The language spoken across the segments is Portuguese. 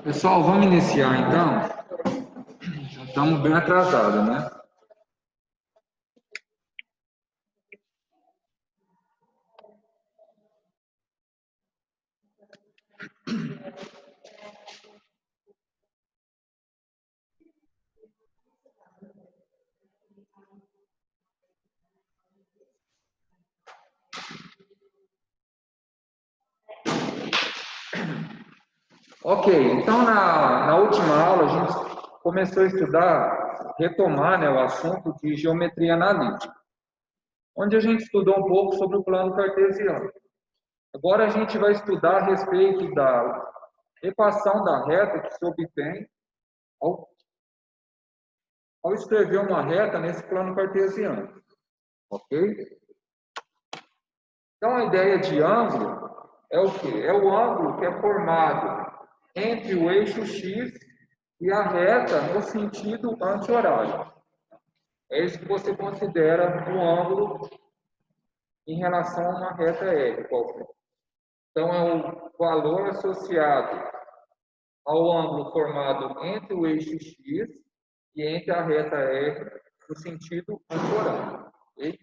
Pessoal, vamos iniciar então? Já estamos bem atrasados, né? Ok, então na última aula a gente começou a estudar, retomar, né, o assunto de geometria analítica, onde a gente estudou um pouco sobre o plano cartesiano. Agora a gente vai estudar a respeito da equação da reta que se obtém ao escrever uma reta nesse plano cartesiano, ok? Então a ideia de ângulo é o quê? É o ângulo que é formado entre o eixo x e a reta no sentido anti-horário. É isso que você considera um ângulo em relação a uma reta R qualquer. Então, é o valor associado ao ângulo formado entre o eixo x e entre a reta R no sentido anti-horário. Okay?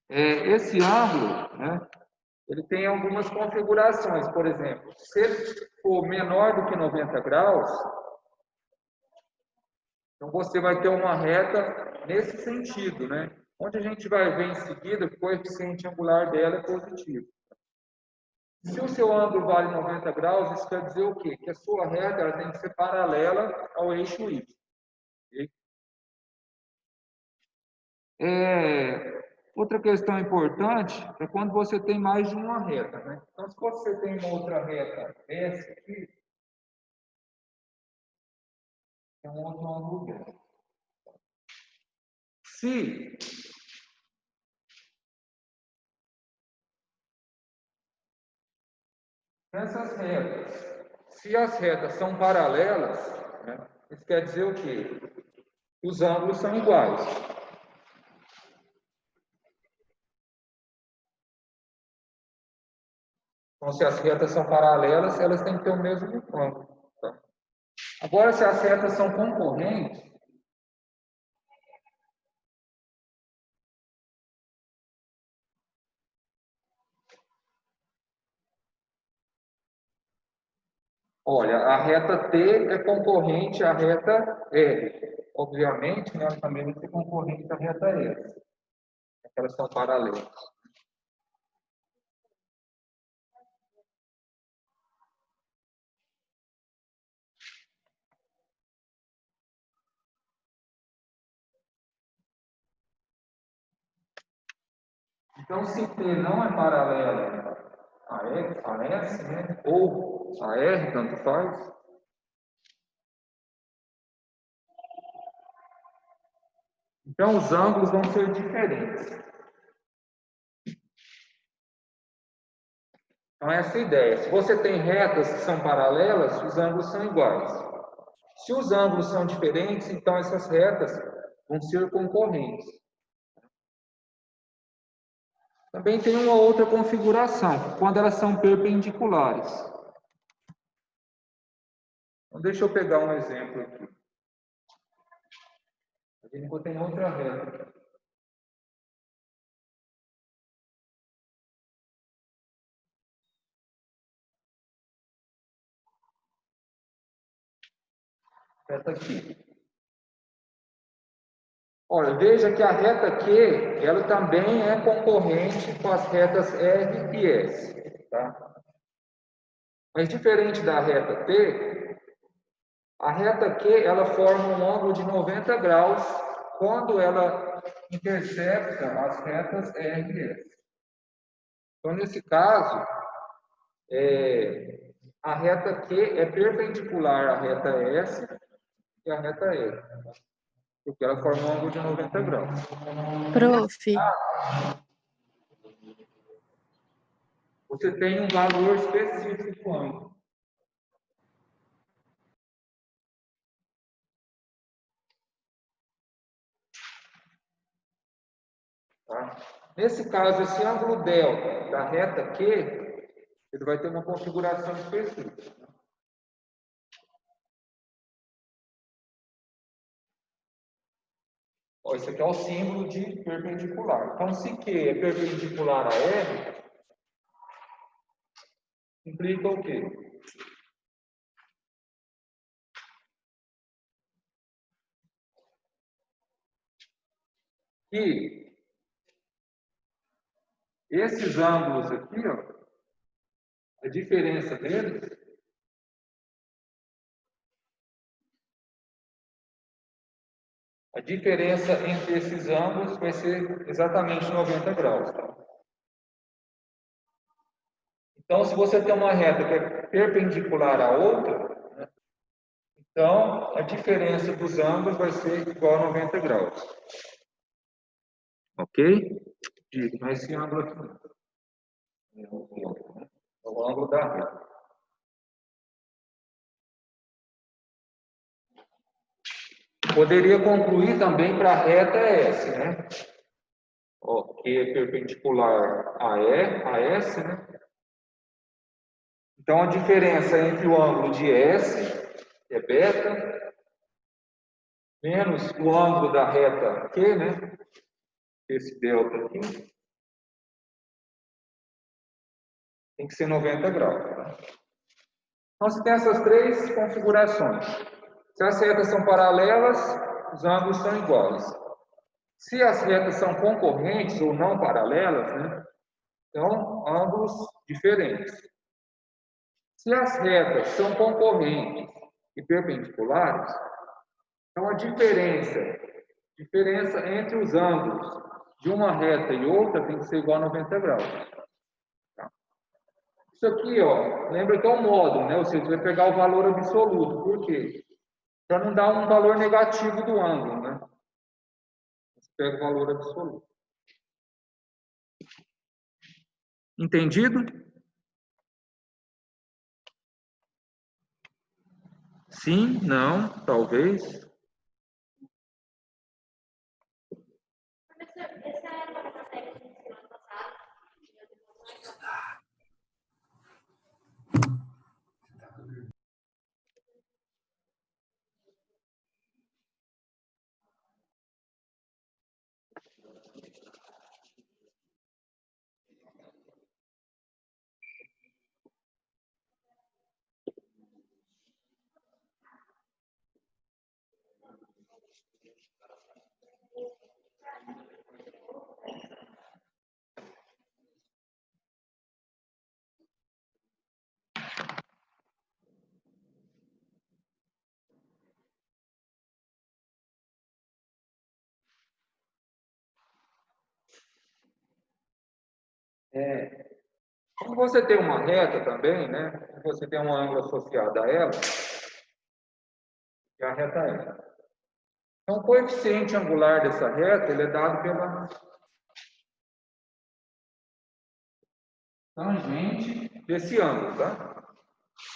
Esse ângulo, né, ele tem algumas configurações. Por exemplo, se ele for menor do que 90 graus, então você vai ter uma reta nesse sentido, né? Onde a gente vai ver em seguida que o coeficiente angular dela é positivo. Se o seu ângulo vale 90 graus, isso quer dizer o quê? Que a sua reta ela tem que ser paralela ao eixo Y. Okay? Outra questão importante é quando você tem mais de uma reta, né? Então, se você tem uma outra reta, essa aqui, é um outro ângulo dela. Se essas retas, se as retas são paralelas, né, isso quer dizer o quê? Os ângulos são iguais. Então, se as retas são paralelas, elas têm que ter o mesmo ângulo. Tá? Agora, se as retas são concorrentes, olha, a reta T é concorrente à reta R. Obviamente, né, ela também vai ser concorrente à reta S. Elas são paralelas. Então, se T não é paralela a S, né, ou a R, tanto faz, então os ângulos vão ser diferentes. Então, essa é a ideia. Se você tem retas que são paralelas, os ângulos são iguais. Se os ângulos são diferentes, então essas retas vão ser concorrentes. Também tem uma outra configuração, quando elas são perpendiculares. Então, deixa eu pegar um exemplo aqui. A gente tem outra reta. Reta aqui. Olha, veja que a reta Q, ela também é concorrente com as retas R e S. Tá? Mas diferente da reta T, a reta Q, ela forma um ângulo de 90 graus quando ela intercepta as retas R e S. Então, nesse caso, a reta Q é perpendicular à reta S e à reta R, porque ela forma um ângulo de 90 graus. Prof. Você tem um valor específico do ângulo. Tá? Nesse caso, esse ângulo delta da reta Q ele vai ter uma configuração específica. Ó, esse aqui é o símbolo de perpendicular. Então, se Q é perpendicular a R, implica o quê? Que esses ângulos aqui, ó, a diferença deles entre esses ângulos vai ser exatamente 90 graus. Tá? Então, se você tem uma reta que é perpendicular à outra, né, então a diferença dos ângulos vai ser igual a 90 graus. Ok? Digo, não é esse ângulo aqui. É o ângulo da reta. Poderia concluir também para a reta S, né? Ó, que é perpendicular a S, né? Então, a diferença entre o ângulo de S, que é beta, menos o ângulo da reta Q, né? Esse delta aqui, tem que ser 90 graus. Tá? Então, você tem essas três configurações. Se as retas são paralelas, os ângulos são iguais. Se as retas são concorrentes ou não paralelas, né? Então, ângulos diferentes. Se as retas são concorrentes e perpendiculares, então a diferença entre os ângulos de uma reta e outra tem que ser igual a 90 graus. Tá? Isso aqui, ó, lembra que é um módulo, né? Ou seja, você vai pegar o valor absoluto. Por quê? Para não dar um valor negativo do ângulo, né? Você pega o valor absoluto. Entendido? Sim, não, talvez. Como você tem uma reta também, né? Você tem um ângulo associado a ela, que é a reta é. Então, o coeficiente angular dessa reta ele é dado pela tangente desse ângulo, tá?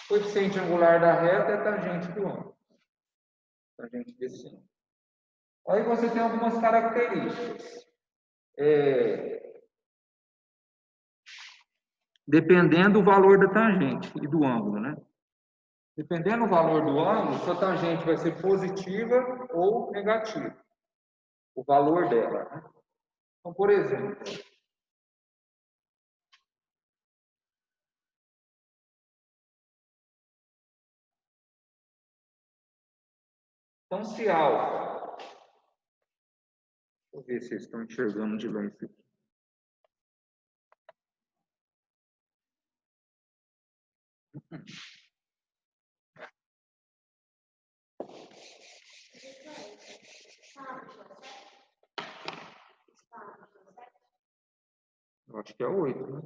O coeficiente angular da reta é a tangente do ângulo. Tangente desse ângulo. Aí você tem algumas características. Dependendo do valor da tangente e do ângulo, né? Dependendo do valor do ângulo, sua tangente vai ser positiva ou negativa. O valor dela, né? Então, por exemplo, então se alfa, deixa eu ver se vocês estão enxergando de lá isso aqui. Eu acho que é 8, né?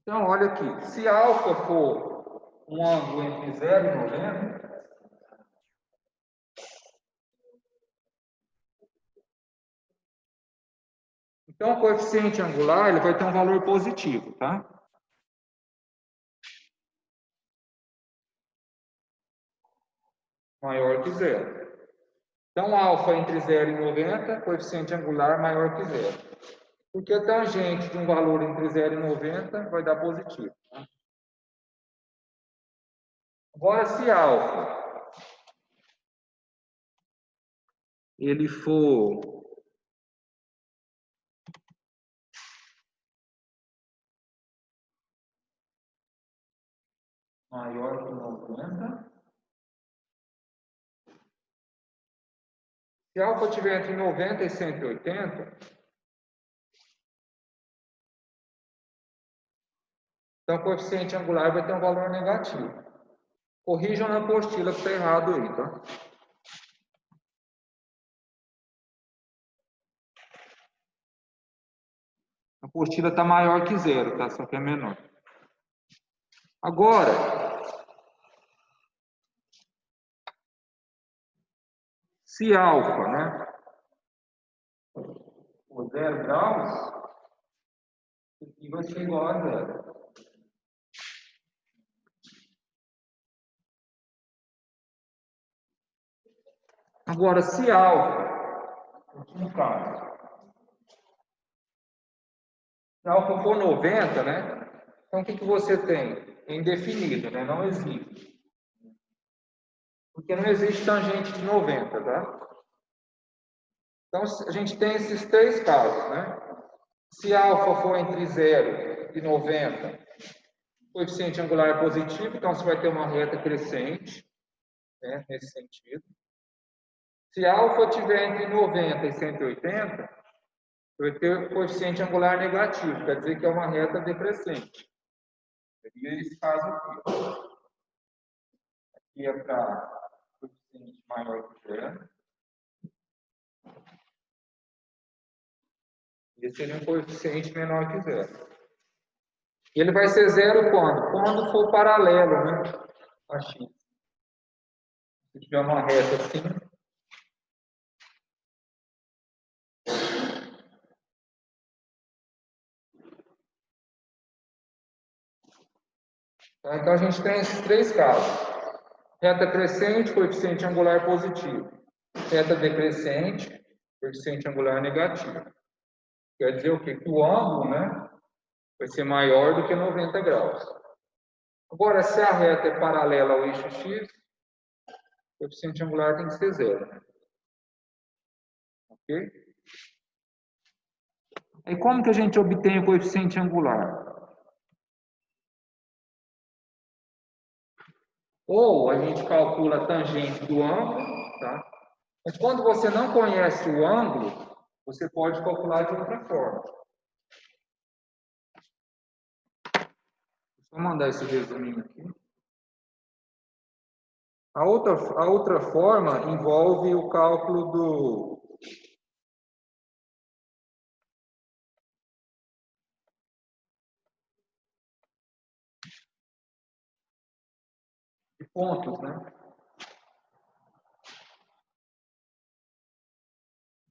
Então, olha aqui, se alfa for um ângulo entre 0 e 90, Então, o coeficiente angular ele vai ter um valor positivo, tá? Maior que zero. Então, alfa entre 0 e 90, coeficiente angular maior que zero. Porque a tangente de um valor entre 0 e 90 vai dar positivo. Tá? Agora, se alfa ele for maior que 90, se alfa estiver entre 90 e 180, então o coeficiente angular vai ter um valor negativo. Corrijam na apostila que está errado aí, tá? A apostila está maior que zero, tá? Só que é menor. Agora, se alfa, né, for 0 graus, isso aqui vai ser igual a zero. Agora, se alfa, último caso, se alfa for 90, né? Então, o que você tem? É indefinido, né? Não existe. Porque não existe tangente de 90, tá? Então, a gente tem esses três casos, né? Se alfa for entre 0 e 90, o coeficiente angular é positivo, então você vai ter uma reta crescente, né? Nesse sentido. Se alfa estiver entre 90 e 180, vai ter o coeficiente angular negativo, quer dizer que é uma reta decrescente. Seria esse caso aqui. Aqui é para coeficiente maior que zero. Esse seria um coeficiente menor que zero. E ele vai ser zero quando? Quando for paralelo, né? A x. Se tiver uma reta assim. Então a gente tem esses três casos. Reta crescente, coeficiente angular positivo. Reta decrescente, coeficiente angular negativo. Quer dizer o quê? Que o ângulo, né, vai ser maior do que 90 graus. Agora, se a reta é paralela ao eixo x, o coeficiente angular tem que ser zero. Ok? E como que a gente obtém o coeficiente angular? Ou a gente calcula a tangente do ângulo, tá? Mas quando você não conhece o ângulo, você pode calcular de outra forma. Deixa eu mandar esse resuminho aqui. A outra forma envolve o cálculo de pontos, né?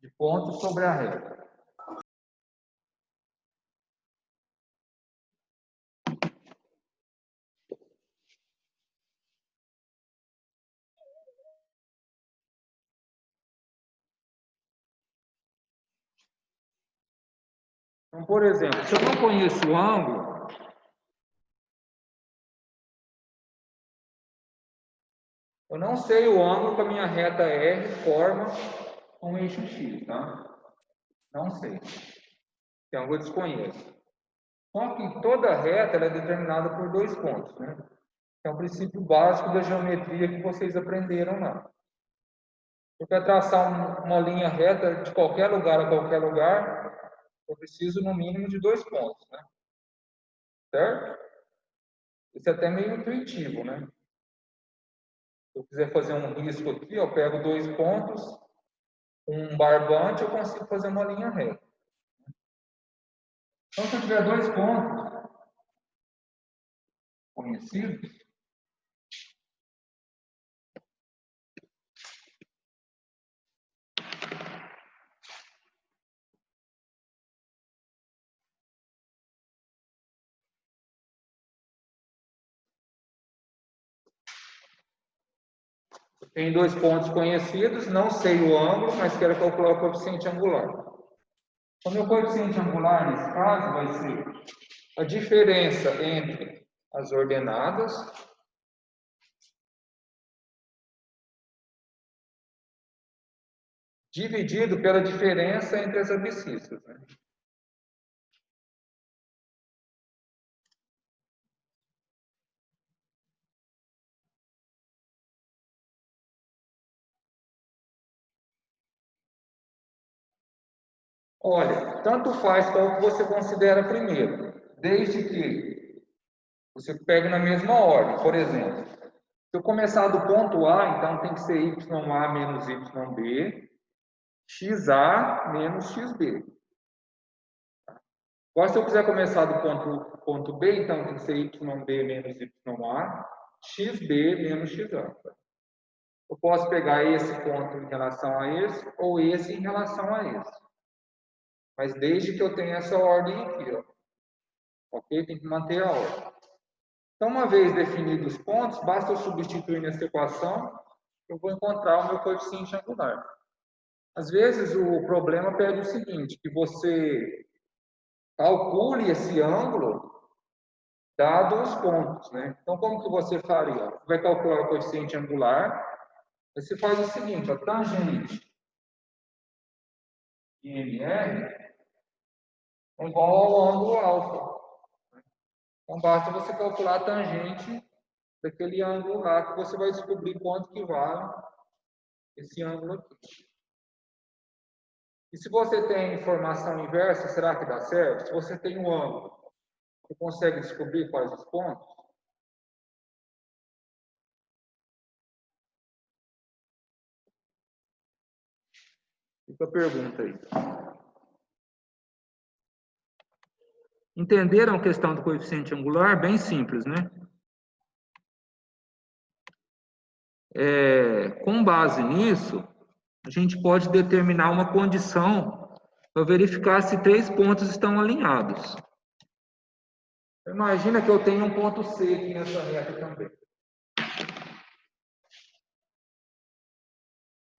De pontos sobre a reta. Então, por exemplo, se eu não conheço o ângulo, eu não sei o ângulo que a minha reta R forma com o eixo X, tá? Não sei. Então, eu desconheço. Só que toda reta ela é determinada por dois pontos, né? É o princípio básico da geometria que vocês aprenderam lá. Eu quero traçar uma linha reta de qualquer lugar a qualquer lugar, eu preciso no mínimo de dois pontos, né? Certo? Isso é até meio intuitivo, né? Se eu quiser fazer um risco aqui, eu pego dois pontos, um barbante, eu consigo fazer uma linha reta. Então, se eu tiver dois pontos conhecidos, Tem dois pontos conhecidos, não sei o ângulo, mas quero calcular o coeficiente angular. O meu coeficiente angular, nesse caso, vai ser a diferença entre as ordenadas dividido pela diferença entre as abscissas, né? Olha, tanto faz qual que você considera primeiro, desde que você pegue na mesma ordem. Por exemplo, se eu começar do ponto A, então tem que ser YA menos YB, XA menos XB. Agora, se eu quiser começar do ponto B, então tem que ser YB menos YA, XB menos XA. Eu posso pegar esse ponto em relação a esse, ou esse em relação a esse. Mas desde que eu tenha essa ordem aqui, ó. Ok? Tem que manter a ordem. Então, uma vez definidos os pontos, basta eu substituir nessa equação, eu vou encontrar o meu coeficiente angular. Às vezes, o problema pede o seguinte, que você calcule esse ângulo dado os pontos, né? Então, como que você faria? Você vai calcular o coeficiente angular, você faz o seguinte, a tangente IMR é igual ao ângulo alfa. Então, basta você calcular a tangente daquele ângulo lá, que você vai descobrir quanto que vale esse ângulo aqui. E se você tem informação inversa, será que dá certo? Se você tem um ângulo, você consegue descobrir quais os pontos? Fica a pergunta aí. Entenderam a questão do coeficiente angular? Bem simples, né? Com base nisso, a gente pode determinar uma condição para verificar se três pontos estão alinhados. Imagina que eu tenho um ponto C aqui nessa reta também.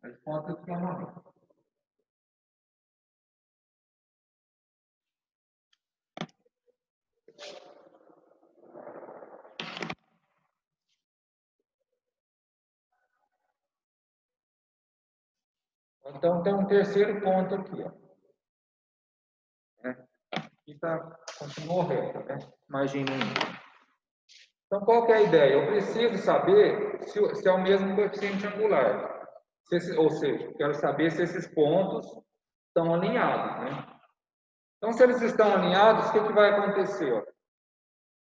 Esse ponto aqui é uma reta. Então, tem um terceiro ponto aqui, ó. Aqui continua reto, né? Imagina aí. Então, qual que é a ideia? Eu preciso saber se é o mesmo coeficiente angular. Ou seja, quero saber se esses pontos estão alinhados, né? Então, se eles estão alinhados, o que vai acontecer? Ó?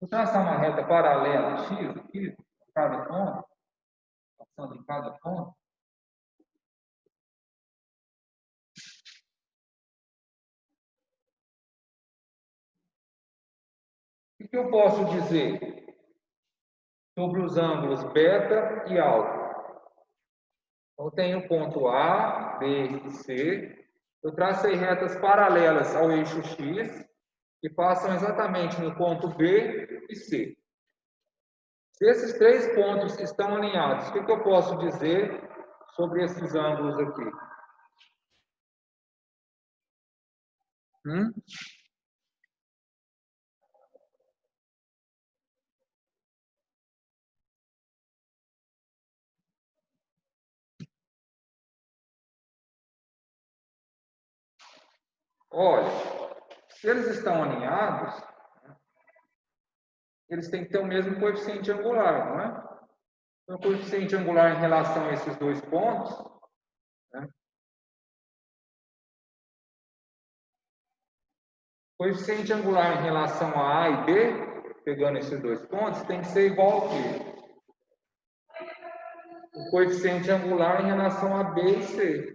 Vou traçar uma reta paralela a x aqui, em cada ponto, passando em cada ponto. O que eu posso dizer sobre os ângulos beta e alfa? Eu tenho ponto A, B e C. Eu tracei retas paralelas ao eixo X que passam exatamente no ponto B e C. Se esses três pontos estão alinhados, o que eu posso dizer sobre esses ângulos aqui? Olha, se eles estão alinhados, eles têm que ter o mesmo coeficiente angular, não é? Então, o coeficiente angular em relação a esses dois pontos, né? O coeficiente angular em relação a A e B, pegando esses dois pontos, tem que ser igual ao quê? O coeficiente angular em relação a B e C.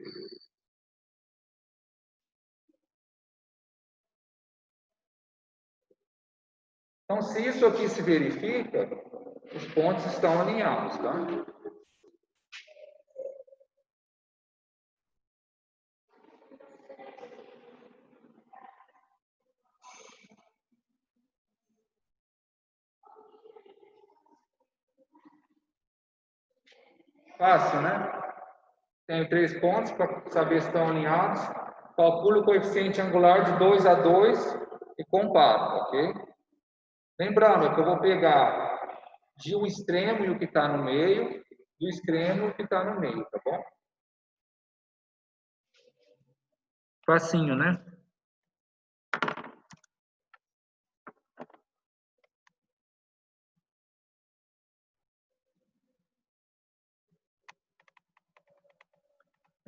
Então, se isso aqui se verifica, os pontos estão alinhados, tá? Fácil, né? Tenho 3 pontos para saber se estão alinhados. Calculo o coeficiente angular de 2 a 2 e comparo, ok? Lembrando que eu vou pegar de um extremo e o que está no meio, do extremo e o que está no meio, tá bom? Facinho, né?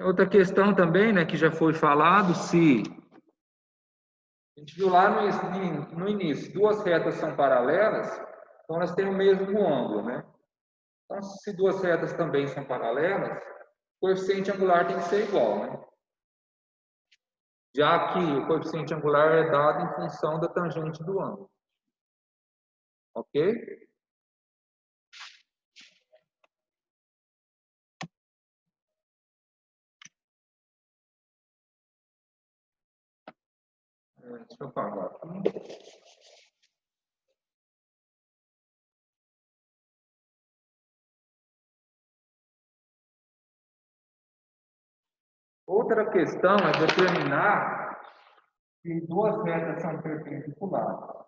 Outra questão também, né, que já foi falado, se a gente viu lá no início, 2 retas são paralelas, então elas têm o mesmo ângulo, né? Então, se 2 retas também são paralelas, o coeficiente angular tem que ser igual, né? Já que o coeficiente angular é dado em função da tangente do ângulo. Ok? Deixa eu apagar aqui. Outra questão é determinar se 2 retas são perpendiculares.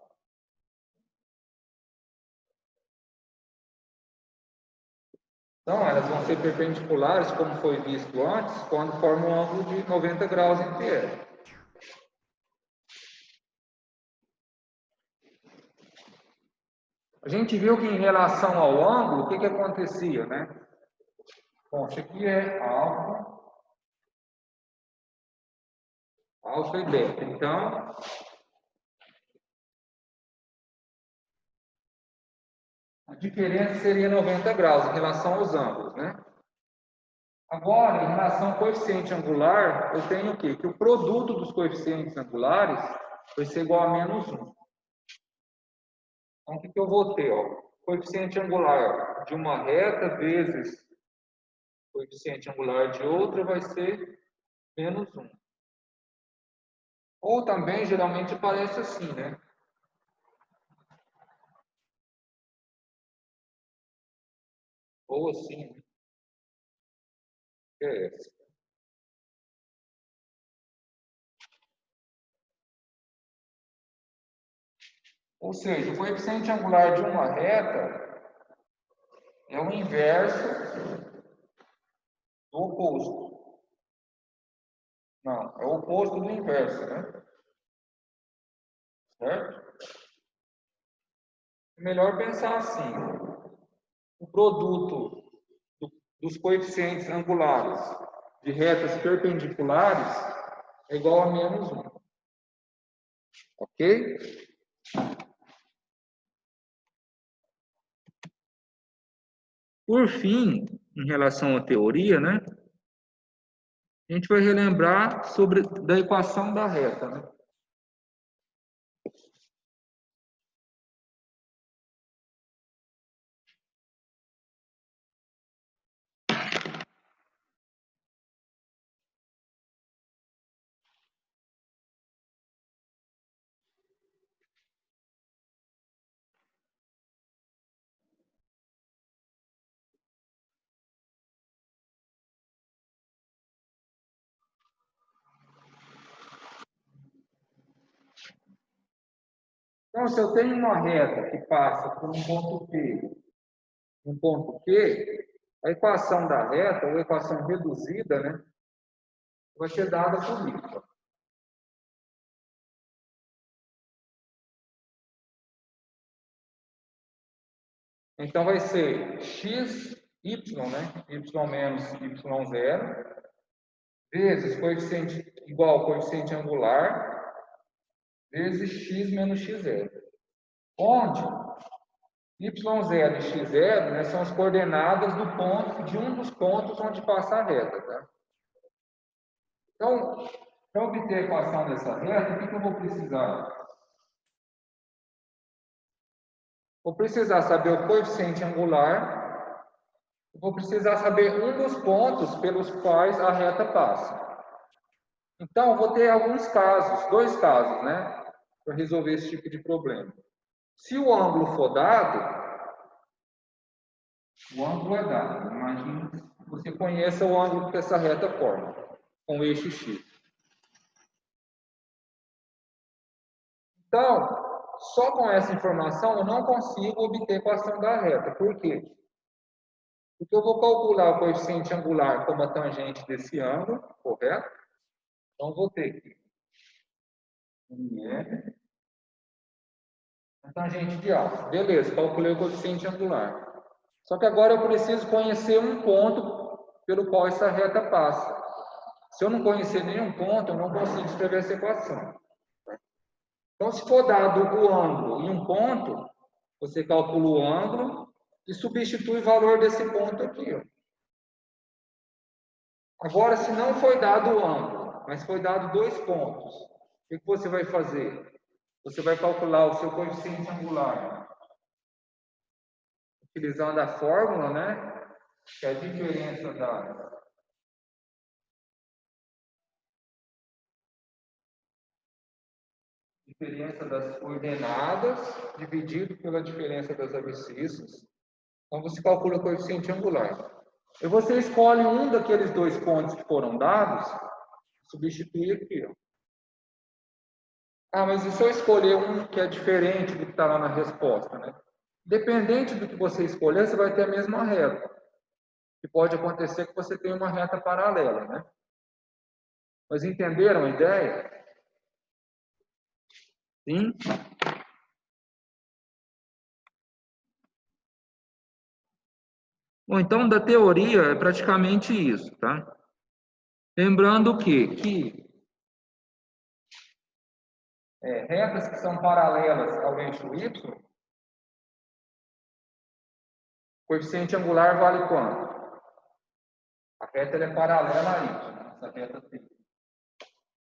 Então, elas vão ser perpendiculares, como foi visto antes, quando formam um ângulo de 90 graus entre elas. A gente viu que em relação ao ângulo, o que acontecia, né? Bom, isso aqui é alfa e beta. Então, a diferença seria 90 graus em relação aos ângulos, né? Agora, em relação ao coeficiente angular, eu tenho o quê? Que o produto dos coeficientes angulares vai ser igual a menos 1. Então, o que eu vou ter? Ó? Coeficiente angular de uma reta vezes coeficiente angular de outra vai ser menos 1. Ou também, geralmente, aparece assim, né? Ou assim, né? Que é essa. Ou seja, o coeficiente angular de uma reta é o inverso do oposto. Não, é o oposto do inverso, né? Certo? É melhor pensar assim. O produto dos coeficientes angulares de retas perpendiculares é igual a menos 1. Ok? Por fim, em relação à teoria, né? A gente vai relembrar da equação da reta, né? Então, se eu tenho uma reta que passa por um ponto Q, a equação da reta, ou equação reduzida, né, vai ser dada por isso. Então, vai ser x, y, né, y menos y0, vezes coeficiente igual ao coeficiente angular, vezes x menos x0. Onde y0 e x0, né, são as coordenadas de um dos pontos onde passa a reta. Tá? Então, para obter a equação dessa reta, o que eu vou precisar? Vou precisar saber o coeficiente angular, vou precisar saber um dos pontos pelos quais a reta passa. Então, vou ter alguns casos, 2 casos, né, para resolver esse tipo de problema. Se o ângulo for dado, o ângulo é dado, imagine você conheça o ângulo que essa reta forma, com o eixo X. Então, só com essa informação eu não consigo obter a equação da reta. Por quê? Porque eu vou calcular o coeficiente angular como a tangente desse ângulo, correto? Então, vou ter que a tangente de A. Beleza, calculei o coeficiente angular. Só que agora eu preciso conhecer um ponto pelo qual essa reta passa. Se eu não conhecer nenhum ponto, eu não consigo escrever essa equação. Então, se for dado o ângulo e um ponto, você calcula o ângulo e substitui o valor desse ponto aqui. Ó. Agora, se não foi dado o ângulo, mas foi dado 2 pontos, o que você vai fazer? Você vai calcular o seu coeficiente angular utilizando a fórmula, né? Que é a diferença das coordenadas dividido pela diferença das abscissas. Então, você calcula o coeficiente angular. E você escolhe um daqueles 2 pontos que foram dados, substitui aqui. Ó. Ah, mas e se eu escolher um que é diferente do que está lá na resposta, né? Dependente do que você escolher, você vai ter a mesma reta. E pode acontecer que você tenha uma reta paralela, né? Mas entenderam a ideia? Sim? Bom, então, da teoria é praticamente isso, tá? Lembrando que retas que são paralelas ao eixo Y, o coeficiente angular vale quanto? A reta é paralela a Y, né? Essa reta T.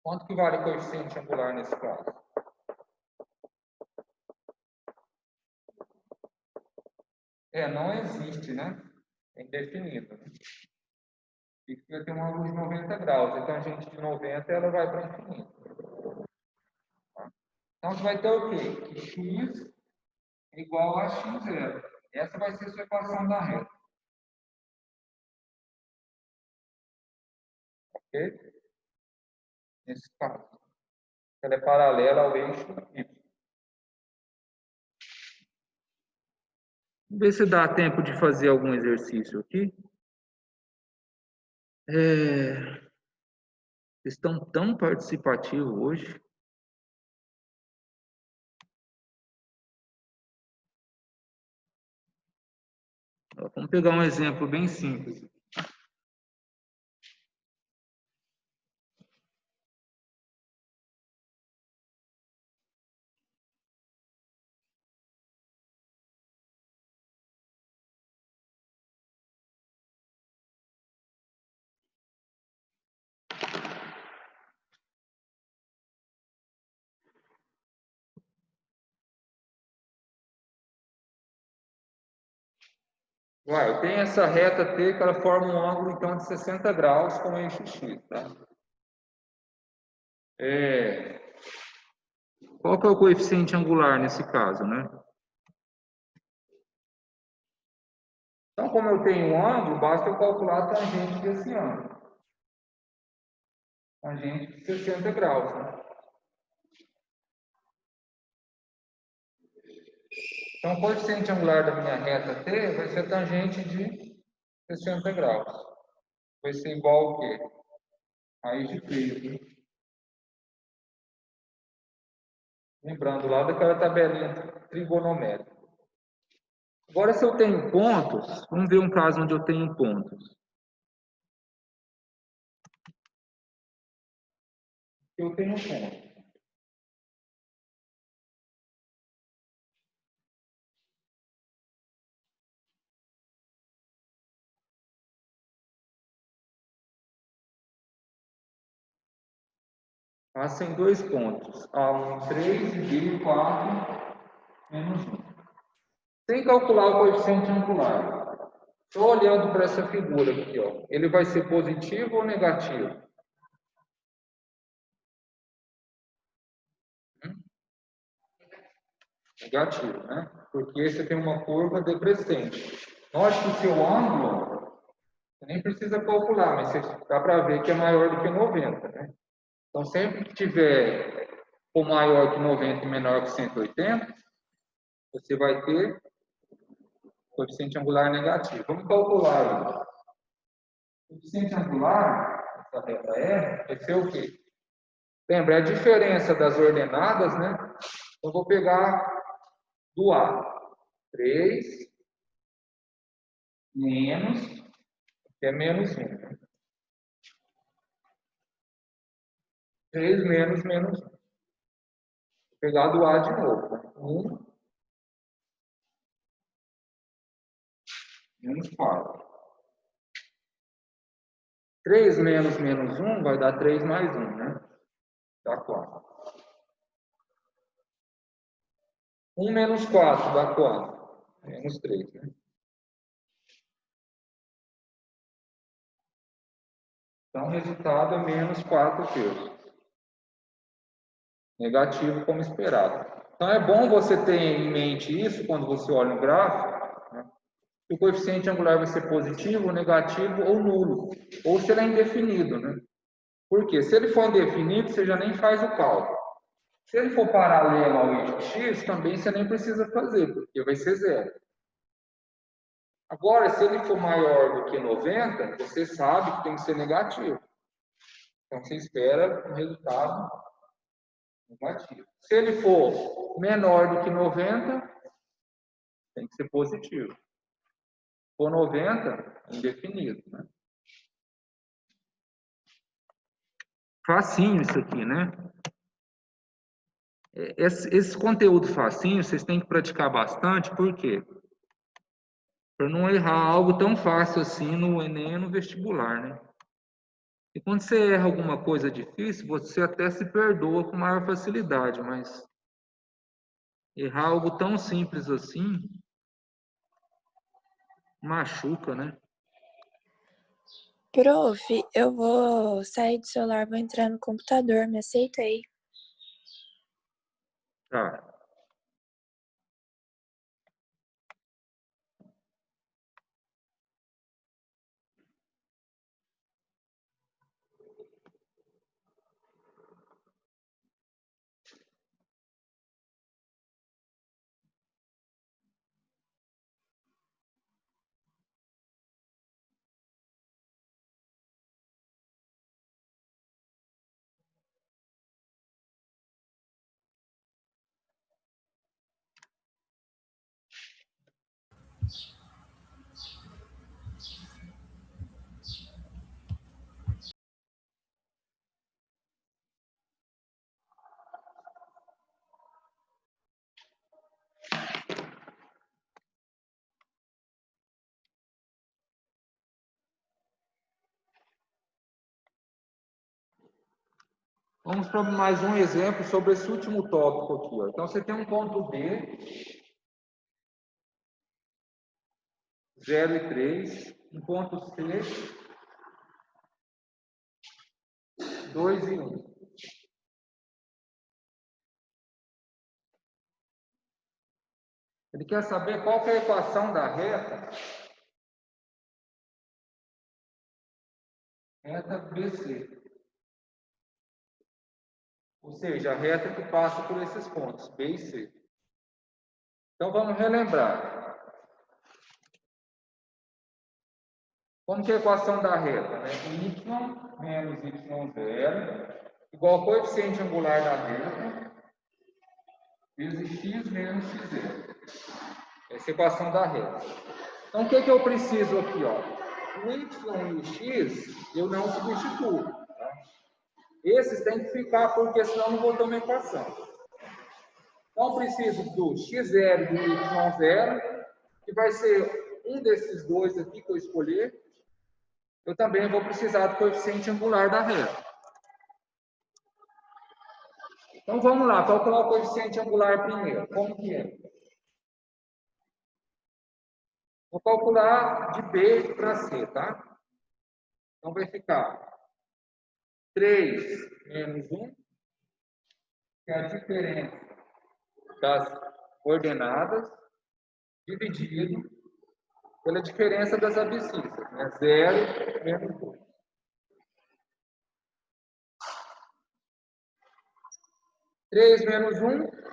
Quanto que vale o coeficiente angular nesse caso? Não existe, né? É indefinido. Né? Isso vai ter um ângulo de 90 graus. A tangente de 90 ela vai para infinito. Tá? Então, você vai ter o quê? Que x é igual a x0. Essa vai ser a sua equação da reta. Ok? Nesse caso. Ela é paralela ao eixo Y. Vamos ver se dá tempo de fazer algum exercício aqui. Vocês estão tão participativos hoje. Vamos pegar um exemplo bem simples. Eu tenho essa reta T que ela forma um ângulo então de 60 graus com o eixo X. Tá? Qual que é o coeficiente angular nesse caso, né? Então, como eu tenho um ângulo, basta eu calcular a tangente desse ângulo. Tangente de 60 graus, né? Então, o coeficiente angular da minha reta T vai ser a tangente de 60 graus. Vai ser igual ao quê? Raiz de 3. Lembrando lá daquela tabelinha trigonométrica. Agora, se eu tenho pontos, vamos ver um caso onde eu tenho pontos. Eu tenho pontos. Passem 2 pontos. A1, 3 e B4, menos 1. Sem calcular o coeficiente angular. Estou olhando para essa figura aqui. Ó. Ele vai ser positivo ou negativo? Negativo, né? Porque você tem uma curva decrescente. Note que o seu ângulo nem precisa calcular, mas dá para ver que é maior do que 90, né? Então, sempre que tiver ou maior que 90 e menor que 180, você vai ter coeficiente angular negativo. Vamos calcular. O coeficiente angular, essa reta R, vai ser o quê? Lembra, é a diferença das ordenadas, né? Eu vou pegar do A. 3 menos, que é menos 1. Né? 3 menos menos 1. Vou pegar do A de novo. Né? 1 menos 4. 3 menos menos 1 vai dar 3 mais 1, né? Dá 4. 1 menos 4 dá 4. Menos 3, né? Então, o resultado é menos 4/3. Negativo como esperado. Então, é bom você ter em mente isso quando você olha no gráfico, né? Que o coeficiente angular vai ser positivo, negativo ou nulo. Ou se ele é indefinido, né? Por quê? Se ele for indefinido, você já nem faz o cálculo. Se ele for paralelo ao eixo x, também você nem precisa fazer, porque vai ser zero. Agora, se ele for maior do que 90, você sabe que tem que ser negativo. Então, você espera um resultado negativo. Se ele for menor do que 90, tem que ser positivo. Se for 90, indefinido. Né? Facinho isso aqui, né? Esse conteúdo facinho, vocês têm que praticar bastante, por quê? Para não errar algo tão fácil assim no Enem e no vestibular, né? E quando você erra alguma coisa difícil, você até se perdoa com maior facilidade, mas errar algo tão simples assim machuca, né? Prof, eu vou sair do celular, vou entrar no computador, me aceita aí. Tá. Vamos para mais um exemplo sobre esse último tópico aqui. Ó. Então, você tem um ponto B, 0 e 3, um ponto C, 2 e 1. Ele quer saber qual que é a equação da reta BC. Ou seja, a reta que passa por esses pontos, B e C. Então, vamos relembrar. Como que é a equação da reta? Né? Y menos y0 igual ao coeficiente angular da reta vezes x menos x0. Essa é a equação da reta. Então, o que eu preciso aqui? Ó? O y e o x eu não substituo. Tá? Esses têm que ficar, porque senão eu não vou ter uma equação. Então, eu preciso do x0 e do y0, que vai ser um desses dois aqui que eu escolher. Eu também vou precisar do coeficiente angular da reta. Então, vamos lá, calcular o coeficiente angular primeiro. Como que é? Vou calcular de B para C, tá? Então, vai ficar 3 menos 1, que é a diferença das ordenadas, dividido pela diferença das abscissas, né? 0 menos 2. Três menos 1.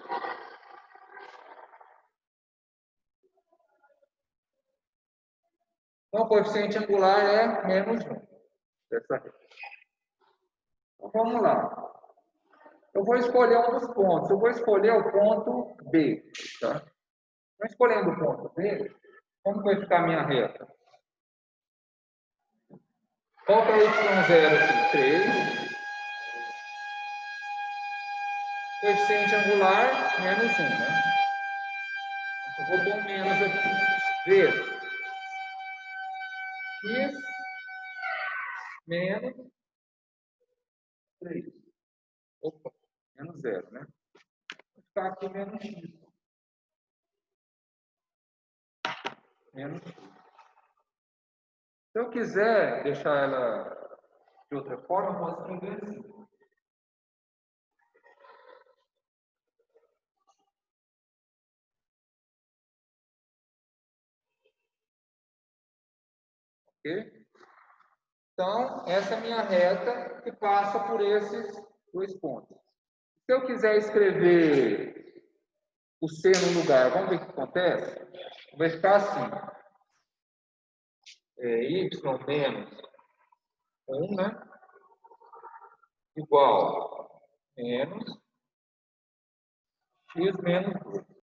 Então, o coeficiente angular é menos 1. Dessa vez. Então, vamos lá. Eu vou escolher um dos pontos. Eu vou escolher o ponto B. Tá? Então, escolhendo o ponto B, como vai ficar a minha reta? Qual que é o y0 aqui? 3. Coeficiente angular, menos 1. Né? Eu vou pôr um menos aqui. Vezes x menos 3. Opa, menos 0, né? Vou ficar aqui menos x. Menos x. Se eu quiser deixar ela de outra forma, eu posso escrever assim. Ok? Então, essa é a minha reta que passa por esses dois pontos. Se eu quiser escrever o C no lugar, vamos ver o que acontece? Vai ficar assim. Y menos 1, né? Igual menos x menos 2.